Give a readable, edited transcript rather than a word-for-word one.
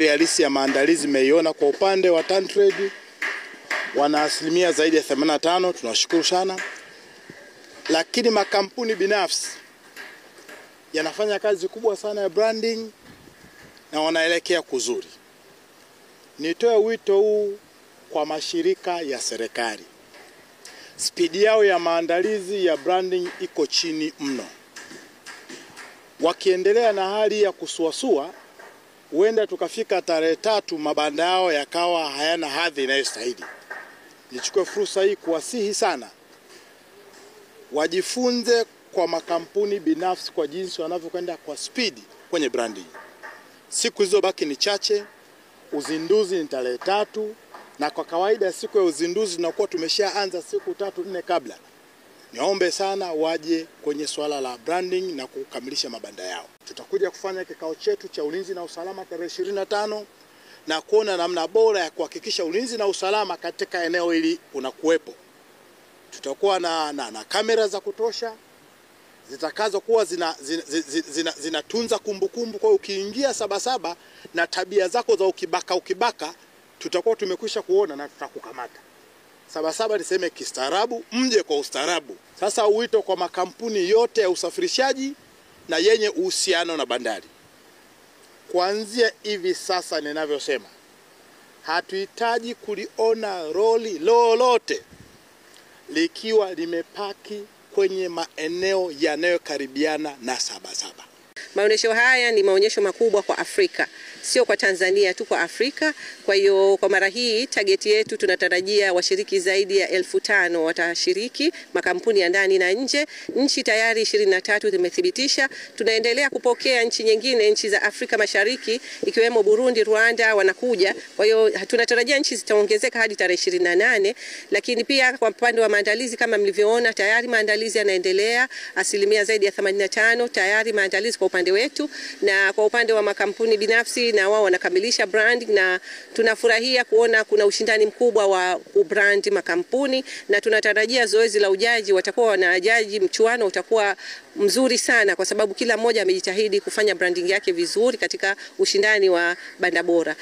Halisi ya maandalizi mmeiona kwa upande wa TanTrade, wana asilimia zaidi ya 85, tunashukuru sana. Lakini makampuni binafsi yanafanya kazi kubwa sana ya branding na wanaelekea kuzuri. Nitoe wito huu kwa mashirika ya serikali. Spidi yao ya maandalizi ya branding iko chini mno. Wakiendelea na hali ya kusuasua, huenda tukafika tarehe 3 mabanda yao yakawa hayana hadhi inayostahili. Nichukue fursa hii kuwasihi sana wajifunze kwa makampuni binafsi kwa jinsi wanavyokwenda kwa spidi kwenye branding. Siku hizo baki ni chache, uzinduzi ni tarehe 3, na kwa kawaida siku ya uzinduzi tunakuwa tumeshaanza siku 3-4 kabla. Niombe sana waje kwenye swala la branding na kukamilisha mabanda yao. Tutakuja kufanya kikao chetu cha ulinzi na usalama tarehe 25 na kuona namna bora ya kuhakikisha ulinzi na usalama katika eneo hili unakuwepo. Tutakuwa na kamera za kutosha zitakazo kuwa zinatunza kumbukumbu. Kwa ukiingia Sabasaba na tabia zako za ukibaka tutakuwa tumekwisha kuona na tutakukamata. Sabasaba niseme kistaarabu, mje kwa ustaarabu. Sasa wito kwa makampuni yote ya usafirishaji na yenye uhusiano na bandari. Kuanzia hivi sasa ninavyosema, hatuhitaji kuliona roli lolote likiwa limepaki kwenye maeneo yanayokaribiana na Sabasaba. Maonyesho haya ni maonyesho makubwa kwa Afrika, sio kwa Tanzania tu, kwa Afrika. Kwa hiyo kwa mara hii target yetu tunatarajia washiriki zaidi ya 1500 watashiriki, makampuni ya ndani na nje. Nchi tayari 23 zimethibitisha. Tunaendelea kupokea nchi nyingine, nchi za Afrika Mashariki ikiwemo Burundi, Rwanda wanakuja. Kwa hiyo tunatarajia nchi zitaongezeka hadi tarehe 28. Lakini pia kwa upande wa maandalizi, kama mlivyoona, tayari maandalizi yanaendelea, asilimia zaidi ya 85 tayari maandalizi kwa upande wetu, na kwa upande wa makampuni binafsi na wao wanakamilisha branding, na tunafurahia kuona kuna ushindani mkubwa wa brand makampuni, na tunatarajia zoezi la ujaji watakuwa wanajaji, mchuano utakuwa mzuri sana kwa sababu kila mmoja amejitahidi kufanya branding yake vizuri katika ushindani wa banda bora.